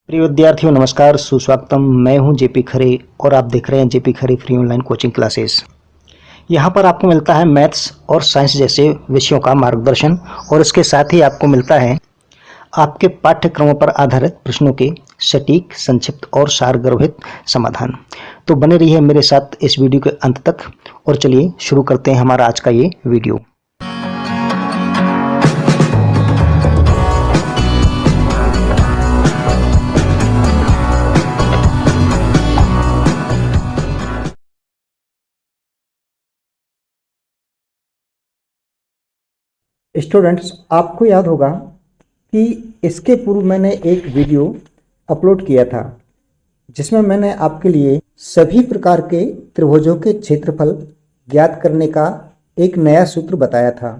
प्रिय विद्यार्थियों नमस्कार, सुस्वागतम। मैं हूं जेपी खरे और आप देख रहे हैं जेपी खरे फ्री ऑनलाइन कोचिंग क्लासेस। यहां पर आपको मिलता है मैथ्स और साइंस जैसे विषयों का मार्गदर्शन और इसके साथ ही आपको मिलता है आपके पाठ्यक्रमों पर आधारित प्रश्नों के सटीक, संक्षिप्त और सारगर्भित समाधान। तो बने रहिए मेरे साथ इस वीडियो के अंत तक और चलिए शुरू करते हैं हमारा आज का ये वीडियो। स्टूडेंट्स, आपको याद होगा कि इसके पूर्व मैंने एक वीडियो अपलोड किया था जिसमें मैंने आपके लिए सभी प्रकार के त्रिभुजों के क्षेत्रफल ज्ञात करने का एक नया सूत्र बताया था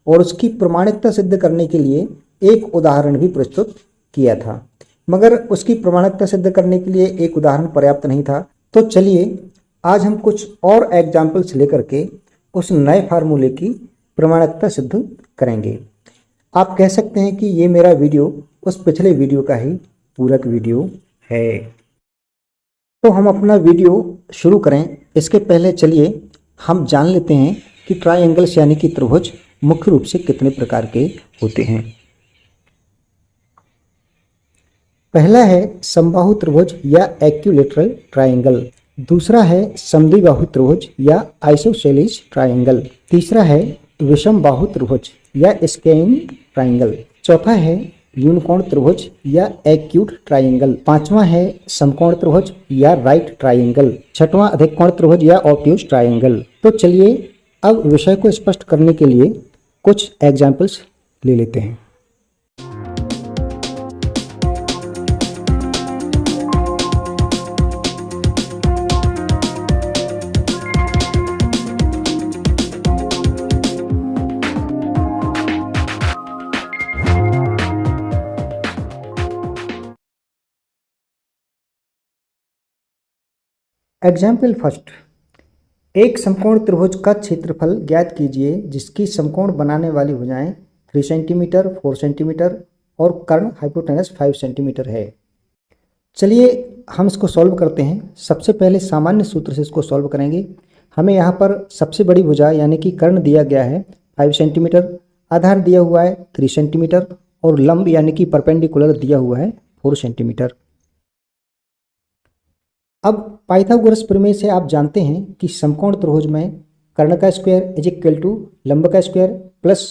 और उसकी प्रमाणिकता सिद्ध करने के लिए एक उदाहरण भी प्रस्तुत किया था। मगर उसकी प्रमाणिकता सिद्ध करने के लिए एक उदाहरण पर्याप्त नहीं था, तो चलिए आज हम कुछ और एग्जाम्पल्स लेकर के उस नए फार्मूले की प्रमाणिकता सिद्ध करेंगे। आप कह सकते हैं कि ये मेरा वीडियो उस पिछले वीडियो का ही पूरक वीडियो है। तो हम अपना वीडियो शुरू करें इसके पहले चलिए हम जान लेते हैं कि ट्रायंगल्स यानी कि त्रिभुज मुख्य रूप से कितने प्रकार के होते हैं। पहला है समबाहु त्रिभुज या इक्विलैटरल ट्रायंगल। दूसरा है समद्विबाहु त्रिभुज या आइसोसेलेस ट्रायंगल। तीसरा है विषम बाहु त्रिभुज या स्क्वाइन ट्रायंगल। चौथा है यूनिकोण त्रिभुज या एक्यूट ट्रायंगल। पांचवा है समकोण त्रिभुज या राइट ट्रायंगल। छठवां अधिकोण त्रिभुज या ऑब्ट्यूज ट्रायंगल। तो चलिए अब विषय को स्पष्ट करने के लिए कुछ एग्जाम्पल्स ले लेते हैं। एग्जाम्पल फर्स्ट, एक समकोण त्रिभुज का क्षेत्रफल ज्ञात कीजिए जिसकी समकोण बनाने वाली भुजाएं 3 सेंटीमीटर, 4 सेंटीमीटर और कर्ण हाइपोटेनस 5 सेंटीमीटर है। चलिए हम इसको सॉल्व करते हैं। सबसे पहले सामान्य सूत्र से इसको सॉल्व करेंगे। हमें यहाँ पर सबसे बड़ी भुजा यानी कि कर्ण दिया गया है 5 सेंटीमीटर, आधार दिया हुआ है 3 सेंटीमीटर और लंब यानी कि परपेंडिकुलर दिया हुआ है 4 सेंटीमीटर। अब पाइथागोरस प्रमेय से आप जानते हैं कि समकोण त्रिभुज में कर्ण का स्क्वायर इज इक्वल टू लंब का स्क्वायर प्लस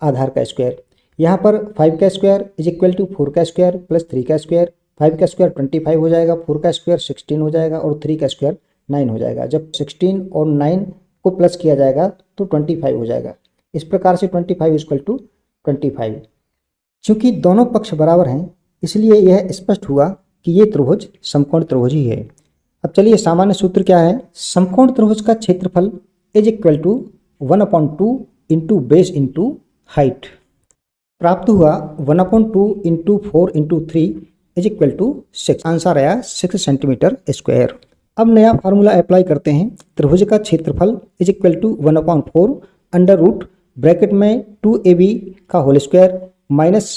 आधार का स्क्वायर। यहाँ पर 5 का स्क्वायर इज इक्वल टू 4 का स्क्वायर प्लस 3 का स्क्वायर। 5 का स्क्वायर 25 हो जाएगा, 4 का स्क्वायर 16 हो जाएगा और 3 का स्क्वायर 9 हो जाएगा। जब 16 और 9 को प्लस किया जाएगा तो 25 हो जाएगा। इस प्रकार से 25 इक्वल टू 25। चूँकि दोनों पक्ष बराबर हैं इसलिए यह स्पष्ट हुआ कि ये त्रिभुज समकोण त्रिभुज ही है। अब चलिए सामान्य सूत्र क्या है। समकोण त्रिभुज का क्षेत्रफल is equal to 1/2 into base into height. प्राप्त हुआ 1/2 into 4 into 3 is equal to 6। Answer आया 6 सेंटीमीटर स्क्वायर। अब नया फार्मूला अप्लाई करते हैं। त्रिभुज का क्षेत्रफल is equal to 1/4 under root bracket में 2ab का होल स्क्वायर माइनस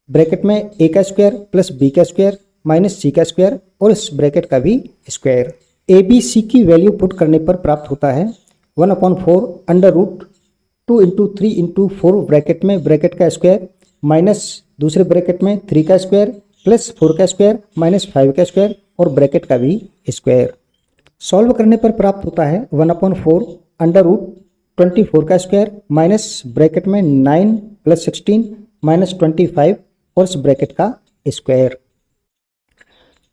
ब्रैकेट में a का स्क्वायर प्लस b का स्क्वायर माइनस सी का स्क्वायर और इस ब्रैकेट का भी स्क्वायर। ए बी सी की वैल्यू पुट करने पर प्राप्त होता है 1/4 under root 2 into 3 into 4 bracket में ब्रैकेट का स्क्वायर माइनस दूसरे ब्रैकेट में 3 का स्क्वायर प्लस 4 का स्क्वायर माइनस 5 का स्क्वायर और ब्रैकेट का भी स्क्वायर। सॉल्व करने पर प्राप्त होता है 1/4 अंडर रूट 24 का स्क्वायर माइनस ब्रैकेट में 9 प्लस 16 माइनस 25 और इस ब्रैकेट का स्क्वायर।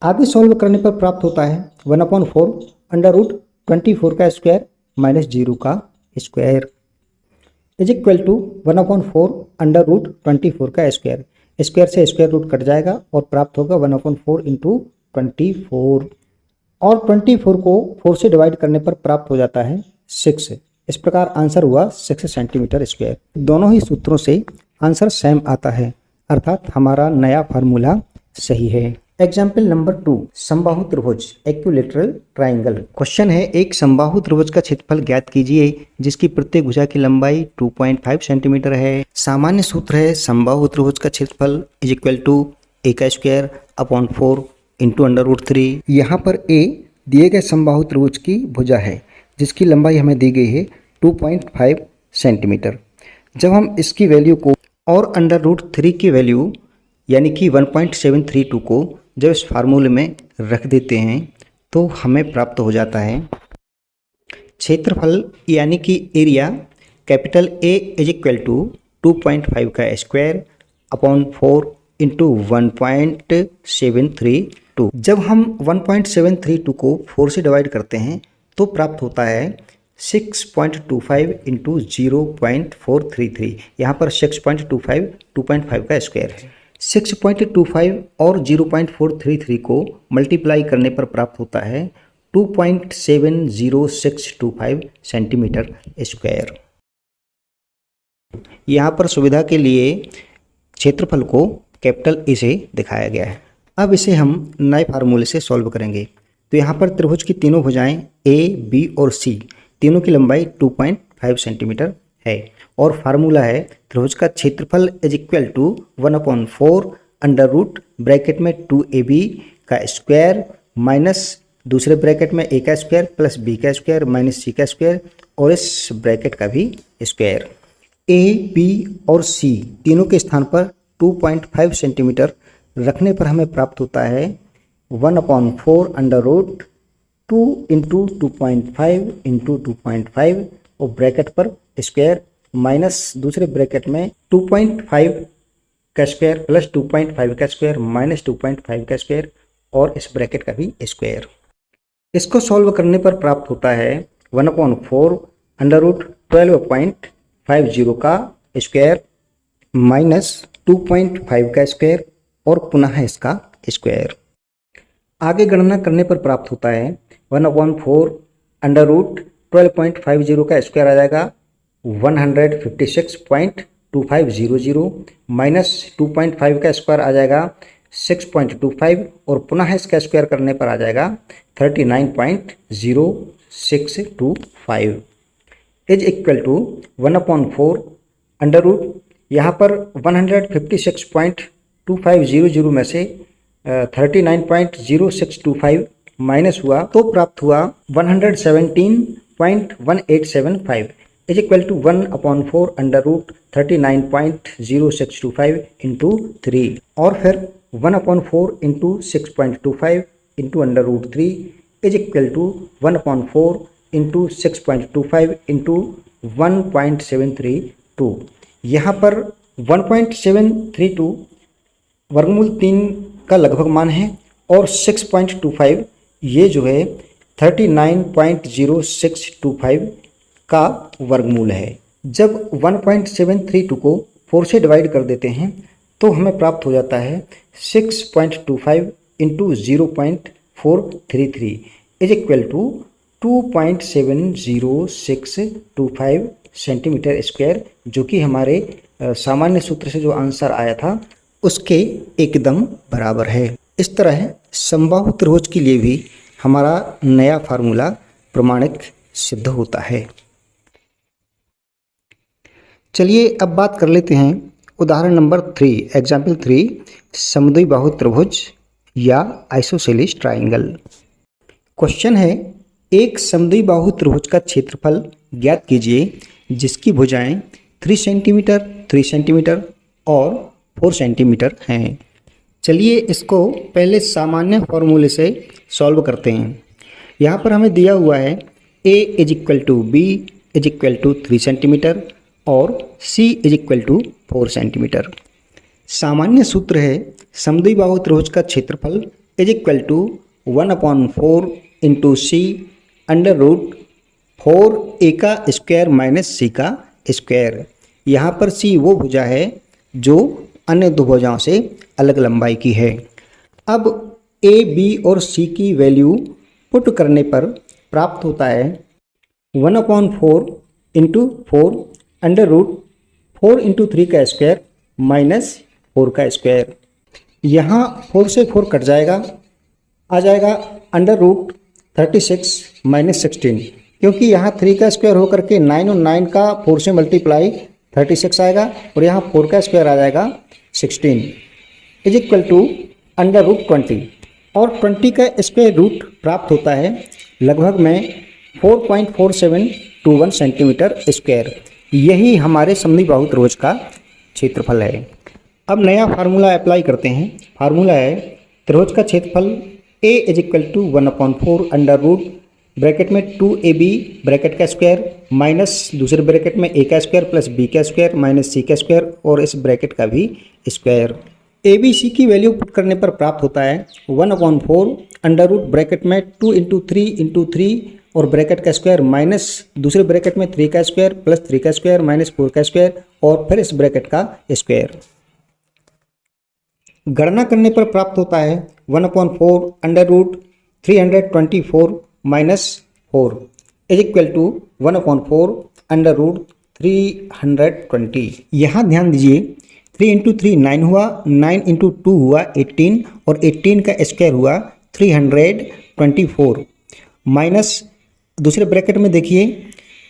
आगे सॉल्व करने पर प्राप्त होता है 1/4 अंडर रूट 24 का स्क्वायर माइनस 0 का square is equal to 1/4 under root 24 का स्क्वायर। स्क्वायर से स्क्वायर रूट कट जाएगा और प्राप्त होगा 1/4 इंटू 24 और 24 को 4 से डिवाइड करने पर प्राप्त हो जाता है 6। इस प्रकार आंसर हुआ 6 सेंटीमीटर स्क्वायर। दोनों ही सूत्रों से आंसर सेम आता है, अर्थात हमारा नया फार्मूला सही है। एग्जाम्पल नंबर 2, समबाहु त्रिभुज इक्विलैटरल ट्रायंगल। क्वेश्चन है एक समबाहु त्रिभुज का क्षेत्रफल ज्ञात कीजिए जिसकी प्रत्येक भुजा की लंबाई 2.5 सेंटीमीटर है। सामान्य सूत्र है समबाहु त्रिभुज का क्षेत्रफल इज इक्वल टू का स्क्वायर अपॉन 4 इंटू √3। यहाँ पर ए दिए गए समबाहु त्रिभुज की भुजा है जिसकी लंबाई हमें दी गई है 2.5 सेंटीमीटर। जब हम इसकी वैल्यू को और √3 की वैल्यू यानी कि 1.732 को जब इस फार्मूले में रख देते हैं तो हमें प्राप्त हो जाता है क्षेत्रफल यानी कि area capital A is equal to 2.5 का स्क्वायर अपॉन 4 इंटू 1.732। जब हम 1.732 को 4 से डिवाइड करते हैं तो प्राप्त होता है 6.25 इंटू 0.433। यहाँ पर 6.25 2.5 का स्क्वायर है। 6.25 और 0.433 को मल्टीप्लाई करने पर प्राप्त होता है 2.70625 सेंटीमीटर स्क्वायर। यहाँ पर सुविधा के लिए क्षेत्रफल को कैपिटल ए से दिखाया गया है। अब इसे हम नए फार्मूले से सॉल्व करेंगे। तो यहाँ पर त्रिभुज की तीनों भुजाएं ए, बी और सी तीनों की लंबाई 2.5 सेंटीमीटर है और फार्मूला है त्रिभुज का क्षेत्रफल is equal to 1/4 under root bracket में 2ab का स्क्वायर माइनस दूसरे ब्रैकेट में a का स्क्वायर प्लस b का स्क्वायर माइनस c का स्क्वायर और इस ब्रैकेट का भी स्क्वायर। a, b और c तीनों के स्थान पर 2.5 सेंटीमीटर रखने पर हमें प्राप्त होता है 1/4 अंडर रूट 2 इंटू 2.5 इंटू 2.5 और ब्रैकेट पर स्क्वायर माइनस दूसरे ब्रैकेट में 2.5 का स्क्वायर प्लस 2.5 का स्क्वायर माइनस 2.5 का स्क्वायर और इस ब्रैकेट का भी स्क्वायर। इसको सॉल्व करने पर प्राप्त होता है 1/4 अंडर रूट 12.50 का स्क्वायर माइनस 2.5 का स्क्वायर और पुनः इसका स्क्वायर। आगे गणना करने पर प्राप्त होता है 1/4 अंडर रूट 12.50 का स्क्वायर आ जाएगा 156.2500 माइनस 2.5 का स्क्वायर आ जाएगा 6.25 और पुनः इसका स्क्वायर करने पर आ जाएगा 39.0625 is equal to 1/4 under root यहाँ पर 156.2500 में से 39.0625 माइनस हुआ तो प्राप्त हुआ 117.1875 is equal to 1/4 under root 39.0625 into 3 और फिर 1/4 into 6.25 into under root 3 is equal to 1/4 into 6.25 into 1.732। यहाँ पर 1.732 वर्गमूल 3 का लगभग मान है और 6.25 ये जो है 39.0625 का वर्गमूल है। जब 1.732 को 4 से डिवाइड कर देते हैं तो हमें प्राप्त हो जाता है 6.25 into 0.433 is equal to 2.70625 centimetre square, जो कि हमारे सामान्य सूत्र से जो आंसर आया था उसके एकदम बराबर है। इस तरह समबाहु त्रिभुज के लिए भी हमारा नया फार्मूला प्रमाणित सिद्ध होता है। चलिए अब बात कर लेते हैं उदाहरण नंबर 3, एग्जाम्पल 3, समद्विबाहु त्रिभुज या आइसोसेलेस ट्राइंगल। क्वेश्चन है, एक समद्विबाहु त्रिभुज का क्षेत्रफल ज्ञात कीजिए जिसकी भुजाएं 3 सेंटीमीटर, 3 सेंटीमीटर और 4 सेंटीमीटर हैं। चलिए इसको पहले सामान्य फॉर्मूले से सॉल्व करते हैं। यहाँ पर हमें दिया हुआ है a is equal to B is equal to 3 centimetre और c is equal to 4 centimetre. सामान्य सूत्र है समद्विबाहु त्रिभुज का क्षेत्रफल is equal to 1/4 into C under root 4a का स्क्वायर माइनस c का स्क्वायर। यहाँ पर c वो भुजा है जो अन्य दो भुजाओं से अलग लंबाई की है। अब a, b और c की वैल्यू पुट करने पर प्राप्त होता है 1/4 इंटू 4 अंडर रूट 4 इंटू 3 का स्क्वायर माइनस 4 का स्क्वायर। यहाँ 4 से 4 कट जाएगा, आ जाएगा अंडर रूट 36 माइनस 16, क्योंकि यहाँ 3 का स्क्वायर होकर के 9 और 9 का 4 से मल्टीप्लाई 36 आएगा और यहाँ 4 का स्क्वायर आ जाएगा 16। इज इक्वल टू √20 और 20 का स्क्वायर रूट प्राप्त होता है लगभग में 4.4721 सेंटीमीटर स्क्वायर। यही हमारे समद्विबाहु त्रिभुज का क्षेत्रफल है। अब नया फार्मूला अप्लाई करते हैं। फार्मूला है त्रिभुज का क्षेत्रफल A is equal to 1/4 under root bracket में 2AB ब्रैकेट का स्क्वायर माइनस दूसरे ब्रैकेट में A का स्क्वायर प्लस B का स्क्वायर माइनस C का स्क्वायर और इस ब्रैकेट का भी स्क्वायर। ABC की वैल्यू पुट करने पर प्राप्त होता है 1/4 अंडर रूट ब्रैकेट में 2 × 3 × 3 और ब्रैकेट का स्क्वायर माइनस दूसरे ब्रैकेट में 3 का स्क्वायर प्लस 3 का स्क्वायर माइनस 4 का स्क्वायर और फिर इस ब्रैकेट का स्क्वायर। गणना करने पर प्राप्त होता है 1/4 under root 324 minus 4 is equal to 1/4 under root 320। यहाँ ध्यान दीजिए 3 × 3 9 हुआ, 9 × 2 हुआ 18 और 18 का स्क्वायर हुआ 324 माइनस दूसरे ब्रैकेट में देखिए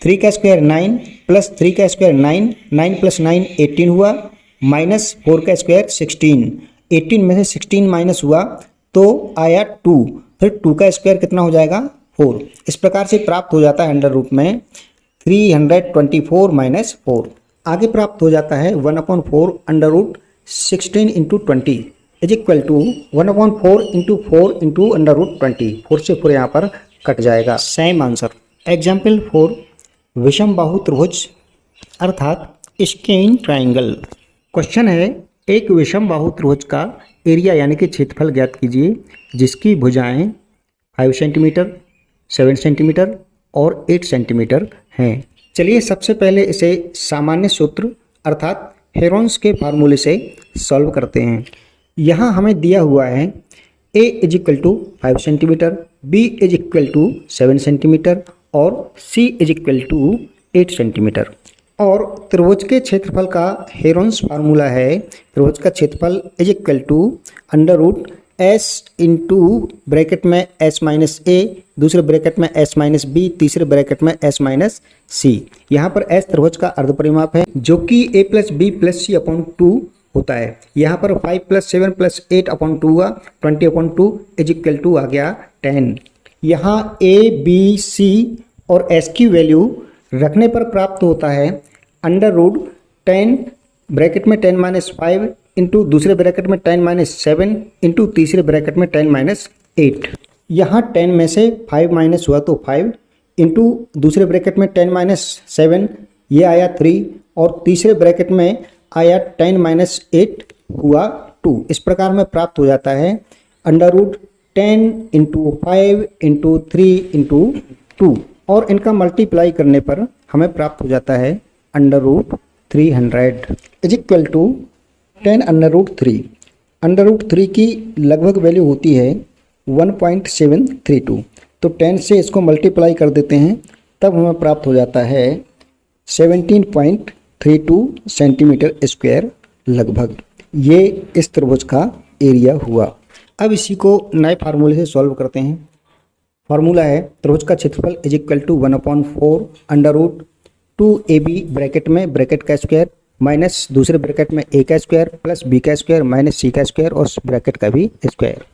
3 का स्क्वायर 9 प्लस 3 का स्क्वायर 9, 9 + 9 18 हुआ माइनस 4 का स्क्वायर 16। 18 में से 16 माइनस हुआ तो आया 2, फिर 2 का स्क्वायर कितना हो जाएगा 4। इस प्रकार से प्राप्त हो जाता है अंडर रूट में 324 माइनस 4। आगे प्राप्त हो जाता है 1/4 under root 16 × 20 is equal to 1/4 × 4 × under root 20। 4 से 4 यहाँ पर कट जाएगा। Same answer. एग्जाम्पल 4 विषम बाहु त्रिभुज अर्थात स्केइन ट्राइंगल। क्वेश्चन है एक विषम बाहु त्रिभुज का एरिया यानी कि क्षेत्रफल ज्ञात कीजिए जिसकी भुजाएं 5 सेंटीमीटर, 7 सेंटीमीटर और 8 सेंटीमीटर हैं। चलिए सबसे पहले इसे सामान्य सूत्र अर्थात हेरोन्स के फार्मूले से सॉल्व करते हैं। यहाँ हमें दिया हुआ है A is equal to 5 centimetre, B is equal to 7 centimetre और C is equal to 8 centimetre. और त्रिभुज के क्षेत्रफल का हेरोन्स फार्मूला है त्रिभुज का क्षेत्रफल is equal to under root S into bracket में S माइनस A, दूसरे ब्रैकेट में S माइनस B, तीसरे ब्रैकेट में S माइनस C। यहाँ पर S त्रिभुज का अर्धपरिमाप है जो कि A + B + C/2 होता है। यहाँ पर 5 + 7 + 8/2 हुआ 20/2 इज इक्वल टू आ गया 10। यहाँ A, B, C और S की वैल्यू रखने पर प्राप्त होता है अंडर रूट 10 ब्रैकेट में 10 - 5 इंटू दूसरे ब्रैकेट में 10 - 7 इंटू तीसरे ब्रैकेट में 10 - 8। यहाँ 10 में से 5 माइनस हुआ तो 5 इंटू दूसरे ब्रैकेट में 10 - 7 ये आया 3 और तीसरे ब्रैकेट में आया 10 - 8 हुआ 2। इस प्रकार में प्राप्त हो जाता है अंडर रूट 10 × 5 × 3 × 2 और इनका मल्टीप्लाई करने पर हमें प्राप्त हो जाता है under root 300 is equal to 10 under root 3। Under root 3 की लगभग वैल्यू होती है 1.732। तो 10 से इसको मल्टीप्लाई कर देते हैं तब हमें प्राप्त हो जाता है 17.32 सेंटीमीटर स्क्वायर लगभग। ये इस त्रिभुज का एरिया हुआ। अब इसी को नए फार्मूले से सॉल्व करते हैं। फार्मूला है त्रिभुज का क्षेत्रफल is equal to 1/4 under root 2AB bracket में ब्रैकेट का स्क्वायर माइनस दूसरे ब्रैकेट में A का स्क्वायर प्लस B का स्क्वायर माइनस C का स्क्वायर और ब्रैकेट का भी स्क्वायर।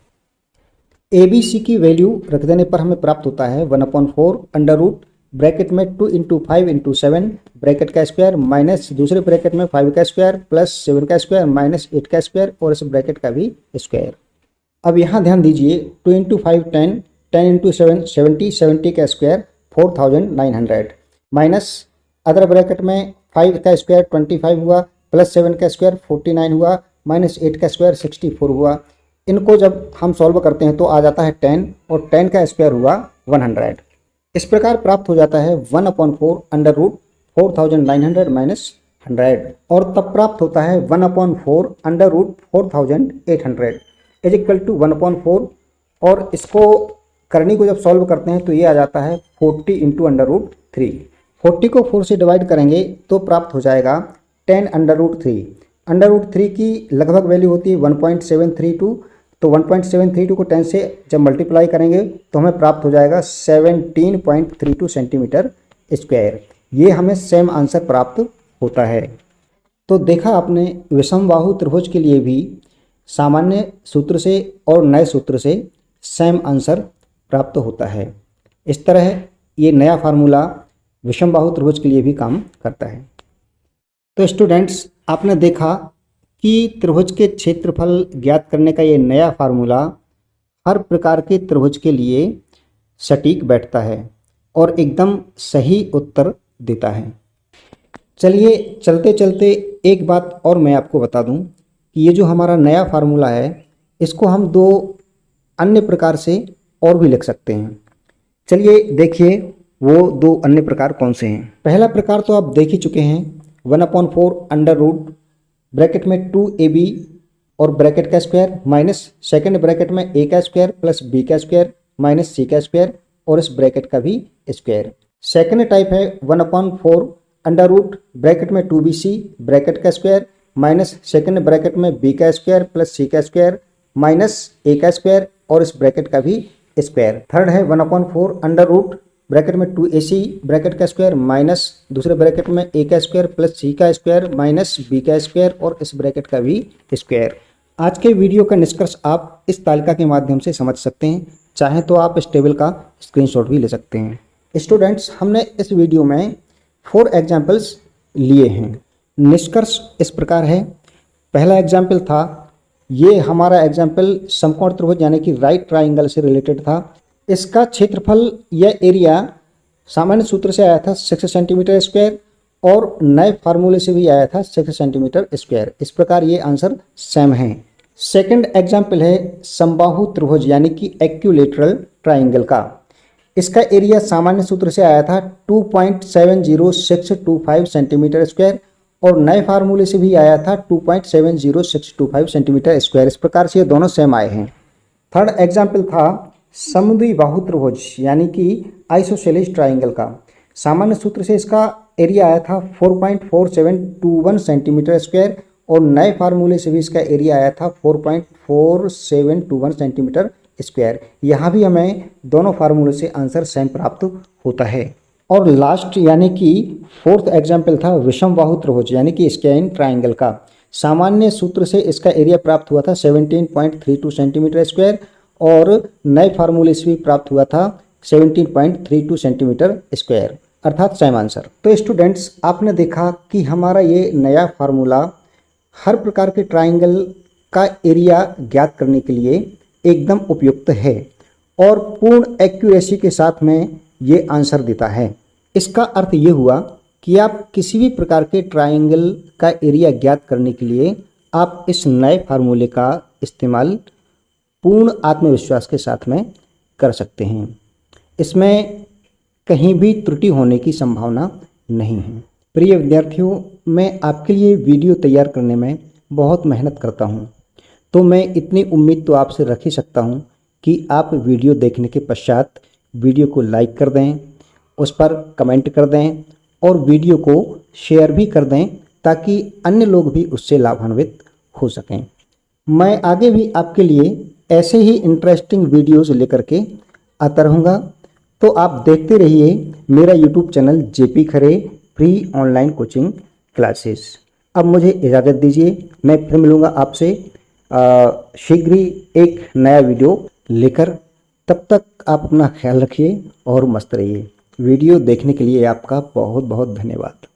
ABC की वैल्यू रख देने पर हमें प्राप्त होता है 1/4 अंडर रूट ब्रैकेट में 2 × 5 × 7 ब्रैकेट का स्क्वायर माइनस दूसरे ब्रैकेट में 5 का स्क्वायर प्लस 7 का स्क्वायर माइनस 8 का स्क्वायर और इस ब्रैकेट का भी स्क्वायर। अब यहाँ ध्यान दीजिए 2 × 5 10, 10 × 7 70, 70 का स्क्वायर 4900 माइनस अदर ब्रैकेट में 5 का स्क्वायर 25 हुआ प्लस 7 का स्क्वायर 49 हुआ माइनस 8 का स्क्वायर 64 हुआ। इनको जब हम सॉल्व करते हैं तो आ जाता है 10 और 10 का स्क्वायर हुआ 100। इस प्रकार प्राप्त हो जाता है 1/4 अंडर रूट 4900 माइनस 100 और तब प्राप्त होता है 1/4 under root 4800 is equal to 1/4 और इसको करनी को जब सॉल्व करते हैं तो ये आ जाता है 40 × अंडर रूट 3। 40 को 4 से डिवाइड करेंगे तो प्राप्त हो जाएगा 10 अंडर रूट 3। अंडर रूट 3 की लगभग वैल्यू होती है 1.732। तो 1.732 को 10 से जब मल्टीप्लाई करेंगे तो हमें प्राप्त हो जाएगा 17.32 सेंटीमीटर स्क्वायर। ये हमें सेम आंसर प्राप्त होता है। तो देखा आपने विषम बाहु त्रिभुज के लिए भी सामान्य सूत्र से और नए सूत्र से सेम आंसर प्राप्त होता है। इस तरह ये नया फार्मूला विषमबाहु त्रिभुज के लिए भी काम करता है। तो स्टूडेंट्स, आपने देखा कि त्रिभुज के क्षेत्रफल ज्ञात करने का ये नया फार्मूला हर प्रकार के त्रिभुज के लिए सटीक बैठता है और एकदम सही उत्तर देता है। चलिए चलते चलते एक बात और मैं आपको बता दूं कि ये जो हमारा नया फार्मूला है इसको हम दो अन्य प्रकार से और भी लिख सकते हैं। चलिए देखिए वो दो अन्य प्रकार कौन से हैं। पहला प्रकार तो आप देख ही चुके हैं, 1/4 अंडर रूट ब्रैकेट में 2ab और ब्रैकेट का स्क्वायर माइनस सेकंड ब्रैकेट में a का स्क्वायर प्लस b का स्क्वायर माइनस c का स्क्वायर और इस ब्रैकेट का भी स्क्वायर। सेकंड टाइप है 1/4 अंडर रूट ब्रैकेट में 2bc ब्रैकेट का स्क्वायर माइनस सेकंड ब्रैकेट में b का स्क्वायर प्लस c का स्क्वायर माइनस a का स्क्वायर और इस ब्रैकेट का भी स्क्वायर। थर्ड है 1/4 अंडर रूट ब्रैकेट में 2ac ब्रैकेट का स्क्वायर माइनस दूसरे ब्रैकेट में a का स्क्वायर प्लस c का स्क्वायर माइनस b का स्क्वायर और इस ब्रैकेट का भी स्क्वायर। आज के वीडियो का निष्कर्ष आप इस तालिका के माध्यम से समझ सकते हैं। चाहें तो आप इस टेबल का स्क्रीनशॉट भी ले सकते हैं। स्टूडेंट्स, हमने इस वीडियो में 4 एग्जाम्पल्स लिए हैं। निष्कर्ष इस प्रकार है। पहला एग्जाम्पल था, ये हमारा एग्जाम्पल समकोण त्रिभुज यानी कि राइट ट्राइंगल से रिलेटेड था। इसका क्षेत्रफल या एरिया सामान्य सूत्र से आया था 6 सेंटीमीटर स्क्वायर और नए फार्मूले से भी आया था 6 सेंटीमीटर स्क्वायर। इस प्रकार ये आंसर सेम है। सेकंड एग्जाम्पल है समबाहु त्रिभुज यानी कि इक्विलैटरल ट्राइंगल का। इसका एरिया सामान्य सूत्र से आया था 2.70625 सेंटीमीटर स्क्वायर और नए फार्मूले से भी आया था 2.70625 सेंटीमीटर स्क्वायर। इस प्रकार से ये दोनों सेम आए हैं। थर्ड एग्जाम्पल था समद्विबाहु त्रिभुज यानी कि आइसोसेलेस ट्राइंगल का। सामान्य सूत्र से इसका एरिया आया था 4.4721 सेंटीमीटर स्क्वायर और नए फार्मूले से भी इसका एरिया आया था 4.4721 सेंटीमीटर स्क्वायर। यहाँ भी हमें दोनों फार्मूले से आंसर सेम प्राप्त होता है। और लास्ट यानी कि फोर्थ एग्जाम्पल था विषमबाहु त्रिभुज यानी कि स्क्वाइन ट्राइंगल का। सामान्य सूत्र से इसका एरिया प्राप्त हुआ था 17.32 सेंटीमीटर स्क्वायर और नए फार्मूले से भी प्राप्त हुआ था 17.32 सेंटीमीटर स्क्वायर, अर्थात सेम आंसर। तो स्टूडेंट्स, आपने देखा कि हमारा ये नया फार्मूला हर प्रकार के ट्राइंगल का एरिया ज्ञात करने के लिए एकदम उपयुक्त है और पूर्ण एक्यूरेसी के साथ में ये आंसर देता है। इसका अर्थ ये हुआ कि आप किसी भी प्रकार के ट्राइंगल का एरिया ज्ञात करने के लिए आप इस नए फार्मूले का इस्तेमाल पूर्ण आत्मविश्वास के साथ में कर सकते हैं। इसमें कहीं भी त्रुटि होने की संभावना नहीं है। प्रिय विद्यार्थियों, मैं आपके लिए वीडियो तैयार करने में बहुत मेहनत करता हूं, तो मैं इतनी उम्मीद तो आपसे रख ही सकता हूं कि आप वीडियो देखने के पश्चात वीडियो को लाइक कर दें, उस पर कमेंट कर दें और वीडियो को शेयर भी कर दें ताकि अन्य लोग भी उससे लाभान्वित हो सकें। मैं आगे भी आपके लिए ऐसे ही इंटरेस्टिंग वीडियोज़ लेकर के आता रहूँगा, तो आप देखते रहिए मेरा यूट्यूब चैनल जेपी खरे फ्री ऑनलाइन कोचिंग क्लासेस। अब मुझे इजाज़त दीजिए, मैं फिर मिलूँगा आपसे शीघ्र ही एक नया वीडियो लेकर। तब तक आप अपना ख्याल रखिए और मस्त रहिए। वीडियो देखने के लिए आपका बहुत बहुत धन्यवाद।